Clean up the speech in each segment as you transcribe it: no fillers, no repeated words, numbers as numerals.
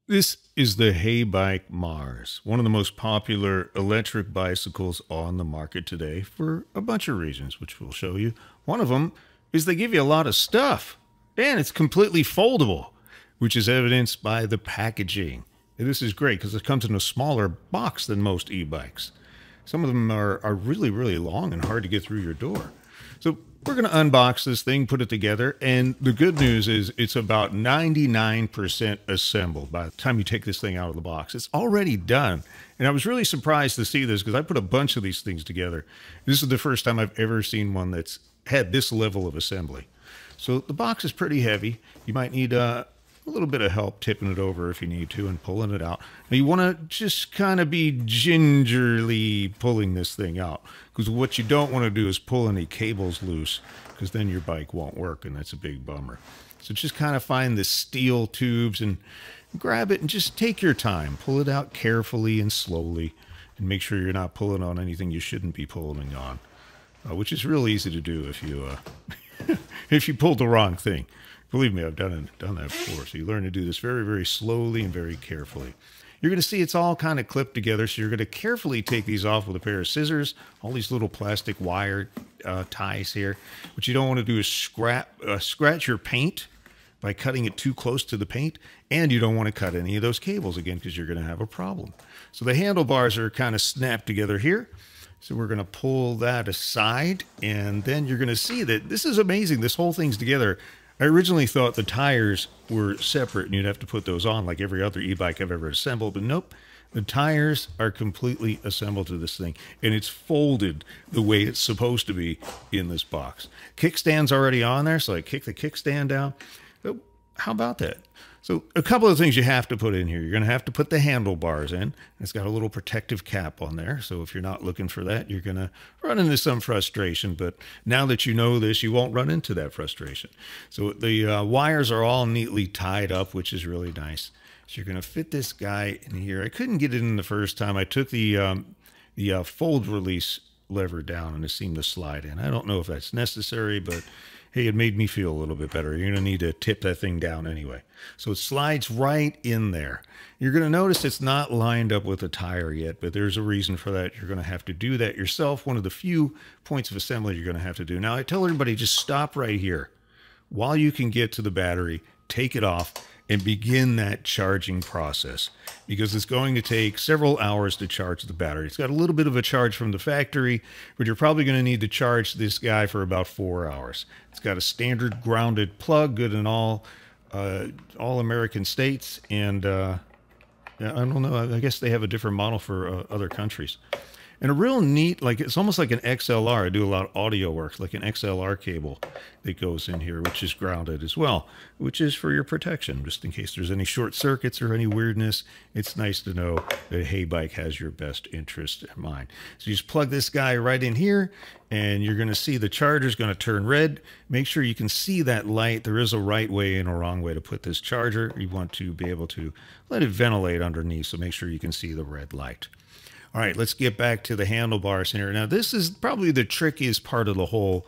This is the Heybike Mars, one of the most popular electric bicycles on the market today for a bunch of reasons, which we'll show you. One of them is they give you a lot of stuff, and it's completely foldable, which is evidenced by the packaging. And this is great because it comes in a smaller box than most e-bikes. Some of them are really, really long and hard to get through your door. So we're going to unbox this thing, put it together, and the good news is it's about 99% assembled by the time you take this thing out of the box. It's already done. And I was really surprised to see this because I put a bunch of these things together. This is the first time I've ever seen one that's had this level of assembly. So the box is pretty heavy. You might need a little bit of help tipping it over if you need to and pulling it out. Now you want to just kind of be gingerly pulling this thing out, because what you don't want to do is pull any cables loose, because then your bike won't work, and that's a big bummer. So just kind of find the steel tubes and grab it and just take your time. Pull it out carefully and slowly, and make sure you're not pulling on anything you shouldn't be pulling on, which is real easy to do if you if you pulled the wrong thing. Believe me, I've done that before. So you learn to do this very, very slowly and very carefully. You're going to see it's all kind of clipped together. So you're going to carefully take these off with a pair of scissors. All these little plastic wire ties here. What you don't want to do is scratch your paint by cutting it too close to the paint. And you don't want to cut any of those cables again, because you're going to have a problem. So the handlebars are kind of snapped together here. So we're going to pull that aside. And then you're going to see that this is amazing. This whole thing's together. I originally thought the tires were separate and you'd have to put those on like every other e-bike I've ever assembled, but nope. The tires are completely assembled to this thing, and it's folded the way it's supposed to be in this box. Kickstand's already on there, so I kick the kickstand down. So how about that? So a couple of things you have to put in here. You're going to have to put the handlebars in. It's got a little protective cap on there, so if you're not looking for that, you're going to run into some frustration. But now that you know this, you won't run into that frustration. So the wires are all neatly tied up, which is really nice. So you're going to fit this guy in here. I couldn't get it in the first time. I took the fold release lever down, and it seemed to slide in. I don't know if that's necessary, but hey, it made me feel a little bit better. You're going to need to tip that thing down anyway. So it slides right in there. You're going to notice it's not lined up with the tire yet, but there's a reason for that. You're going to have to do that yourself. One of the few points of assembly you're going to have to do. Now, I tell everybody, just stop right here. While you can get to the battery, take it off and begin that charging process, because it's going to take several hours to charge the battery. It's got a little bit of a charge from the factory, but you're probably going to need to charge this guy for about 4 hours. It's got a standard grounded plug, good in all American states, and I don't know, I guess they have a different model for other countries. And a real neat, like it's almost like an XLR. I do a lot of audio work, like an XLR cable that goes in here, which is grounded as well, which is for your protection, just in case there's any short circuits or any weirdness. It's nice to know that Heybike has your best interest in mind. So you just plug this guy right in here, and you're going to see the charger's going to turn red. Make sure you can see that light. There is a right way and a wrong way to put this charger. You want to be able to let it ventilate underneath, so make sure you can see the red light. All right, let's get back to the handlebars here. Now, this is probably the trickiest part of the whole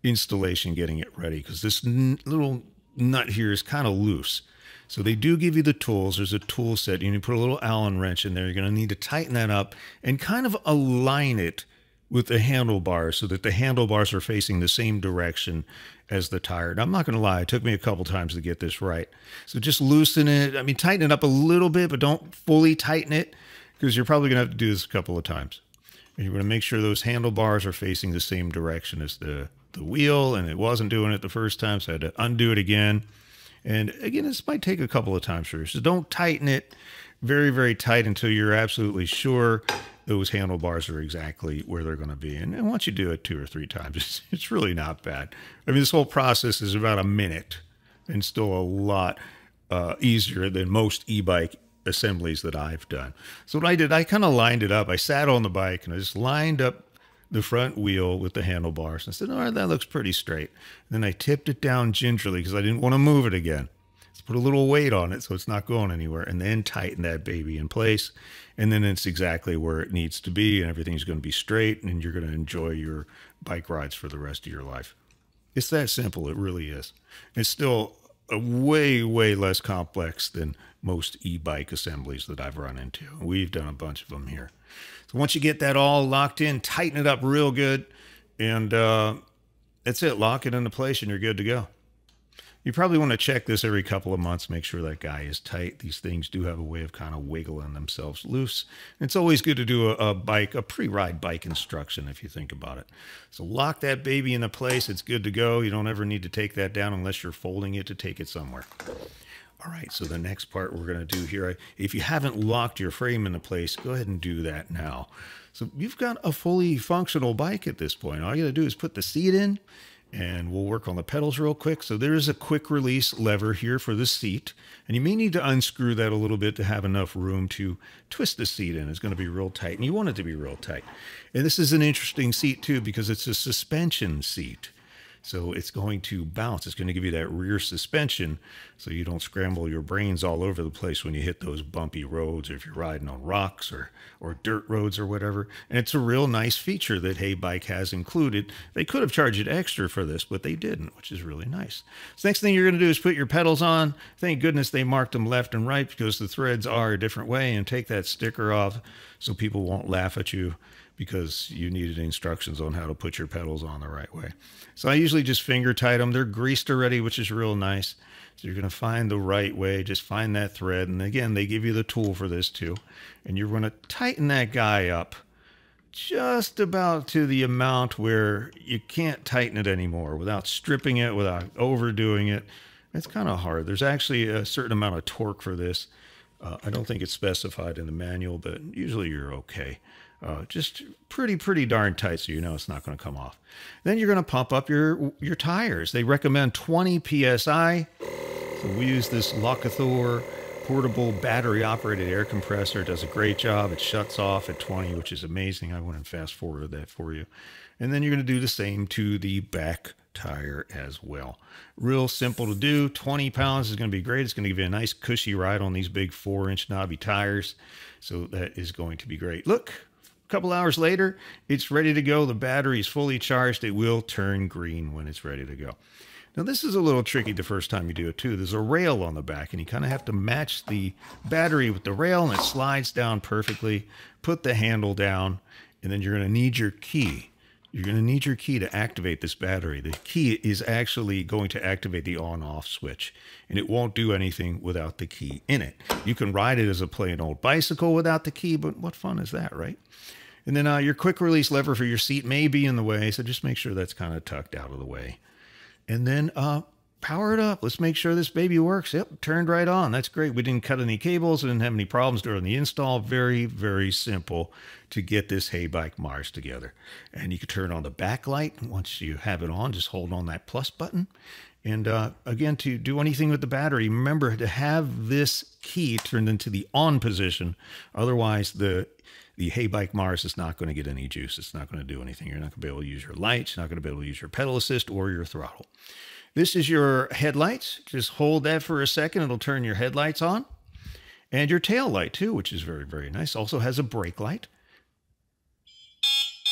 installation, getting it ready, because this little nut here is kind of loose. So they do give you the tools. There's a tool set. You need to put a little Allen wrench in there. You're going to need to tighten that up and kind of align it with the handlebars so that the handlebars are facing the same direction as the tire. Now, I'm not going to lie, it took me a couple times to get this right. So just loosen it. I mean, tighten it up a little bit, but don't fully tighten it, because you're probably going to have to do this a couple of times. And you're going to make sure those handlebars are facing the same direction as the wheel, and it wasn't doing it the first time, so I had to undo it again. And again, this might take a couple of times for you. So don't tighten it very, very tight until you're absolutely sure those handlebars are exactly where they're going to be. And once you do it 2 or 3 times, it's really not bad. I mean, this whole process is about a minute and still a lot easier than most e-bike assemblies that I've done. So what I did, I kind of lined it up. I sat on the bike and I just lined up the front wheel with the handlebars. I said, all right, that looks pretty straight. And then I tipped it down gingerly because I didn't want to move it again. Let's put a little weight on it so it's not going anywhere, and then tighten that baby in place. And then it's exactly where it needs to be, and everything's going to be straight, and you're going to enjoy your bike rides for the rest of your life. It's that simple. It really is. It's still way, way less complex than most e-bike assemblies that I've run into. We've done a bunch of them here. So once you get that all locked in, tighten it up real good, and that's it. Lock it into place and you're good to go. You probably want to check this every couple of months, make sure that guy is tight. These things do have a way of kind of wiggling themselves loose. It's always good to do a pre-ride bike instruction if you think about it. So lock that baby into place. It's good to go. You don't ever need to take that down unless you're folding it to take it somewhere. All right, so the next part we're going to do here, if you haven't locked your frame into place, go ahead and do that now. So you've got a fully functional bike at this point. All you got to do is put the seat in, and we'll work on the pedals real quick. So there is a quick release lever here for the seat, and you may need to unscrew that a little bit to have enough room to twist the seat in. It's going to be real tight, and you want it to be real tight. And this is an interesting seat too because it's a suspension seat. So it's going to bounce. It's going to give you that rear suspension so you don't scramble your brains all over the place when you hit those bumpy roads or if you're riding on rocks or dirt roads or whatever. And it's a real nice feature that Heybike has included. They could have charged it extra for this, but they didn't, which is really nice. So next thing you're going to do is put your pedals on. Thank goodness they marked them left and right because the threads are a different way, and take that sticker off so people won't laugh at you because you needed instructions on how to put your pedals on the right way. So I usually just finger tight them. They're greased already, which is real nice. So you're going to find the right way. Just find that thread. And again, they give you the tool for this too. And you're going to tighten that guy up just about to the amount where you can't tighten it anymore without stripping it, without overdoing it. It's kind of hard. There's actually a certain amount of torque for this. I don't think it's specified in the manual, but usually you're okay. Just pretty darn tight so you know it's not going to come off. Then you're going to pump up your tires. They recommend 20 PSI. So we use this Locathor portable battery-operated air compressor. It does a great job. It shuts off at 20, which is amazing. I went and fast-forwarded that for you. And then you're going to do the same to the back tire as well. Real simple to do. 20 pounds is going to be great. It's going to give you a nice cushy ride on these big 4-inch knobby tires. So that is going to be great. Look. Couple hours later, it's ready to go. The battery is fully charged. It will turn green when it's ready to go. Now, this is a little tricky the first time you do it, too. There's a rail on the back, and you kind of have to match the battery with the rail, and it slides down perfectly. Put the handle down, and then you're going to need your key. You're going to need your key to activate this battery. The key is actually going to activate the on-off switch, and it won't do anything without the key in it. You can ride it as a plain old bicycle without the key, but what fun is that, right? And then your quick release lever for your seat may be in the way, so just make sure that's kind of tucked out of the way. And then power it up. Let's make sure this baby works. Yep, turned right on. That's great. We didn't cut any cables. We didn't have any problems during the install. Very, very simple to get this Heybike Mars together. And you can turn on the backlight. Once you have it on, just hold on that plus button. And again, to do anything with the battery, remember to have this key turned into the on position. Otherwise, the Heybike Mars is not going to get any juice. It's not going to do anything. You're not going to be able to use your lights. You're not going to be able to use your pedal assist or your throttle. This is your headlights. Just hold that for a second. It'll turn your headlights on. And your tail light, too, which is very, very nice. Also has a brake light.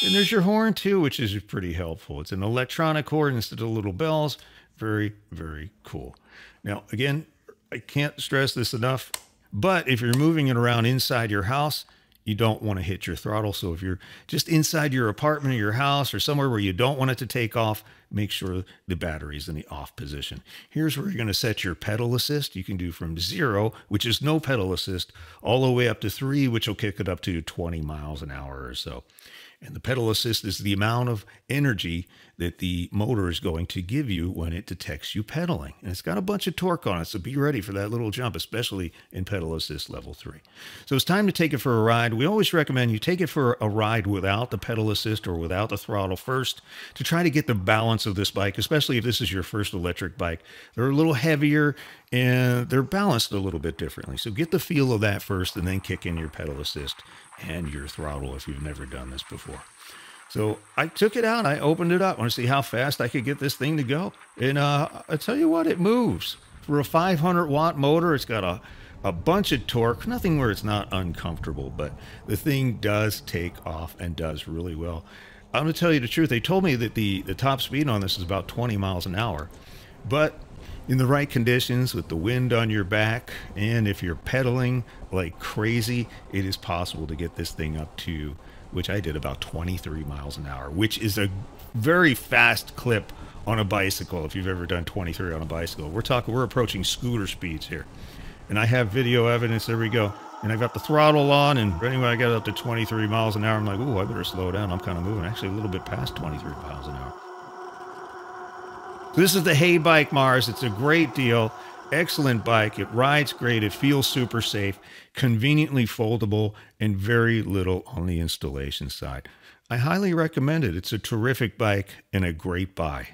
And there's your horn, too, which is pretty helpful. It's an electronic horn instead of little bells. Very, very cool. Now, again, I can't stress this enough, but if you're moving it around inside your house, you don't want to hit your throttle. So if you're just inside your apartment or your house or somewhere where you don't want it to take off, make sure the battery's in the off position. Here's where you're going to set your pedal assist. You can do from 0, which is no pedal assist, all the way up to 3, which will kick it up to 20 miles an hour or so. And the pedal assist is the amount of energy that the motor is going to give you when it detects you pedaling. And it's got a bunch of torque on it, so be ready for that little jump, especially in pedal assist level 3. So it's time to take it for a ride. We always recommend you take it for a ride without the pedal assist or without the throttle first to try to get the balance of this bike, especially if this is your first electric bike. They're a little heavier and they're balanced a little bit differently. So get the feel of that first and then kick in your pedal assist and your throttle if you've never done this before. So I took it out. I opened it up. I want to see how fast I could get this thing to go. And I tell you what, it moves. For a 500-watt motor, it's got a bunch of torque. Nothing where it's not uncomfortable, but the thing does take off and does really well. I'm going to tell you the truth. They told me that the top speed on this is about 20 miles an hour. But In the right conditions, with the wind on your back, and if you're pedaling like crazy, it is possible to get this thing up to, which I did, about 23 miles an hour, which is a very fast clip on a bicycle. If you've ever done 23 on a bicycle, we're approaching scooter speeds here. And I have video evidence. There we go. And I've got the throttle on, and anyway, I got up to 23 miles an hour. I'm like, ooh, I better slow down. I'm kind of moving, actually a little bit past 23 miles an hour. So this is the Heybike Mars. It's a great deal. Excellent bike. It rides great. It feels super safe, conveniently foldable, and very little on the installation side. I highly recommend it. It's a terrific bike and a great buy.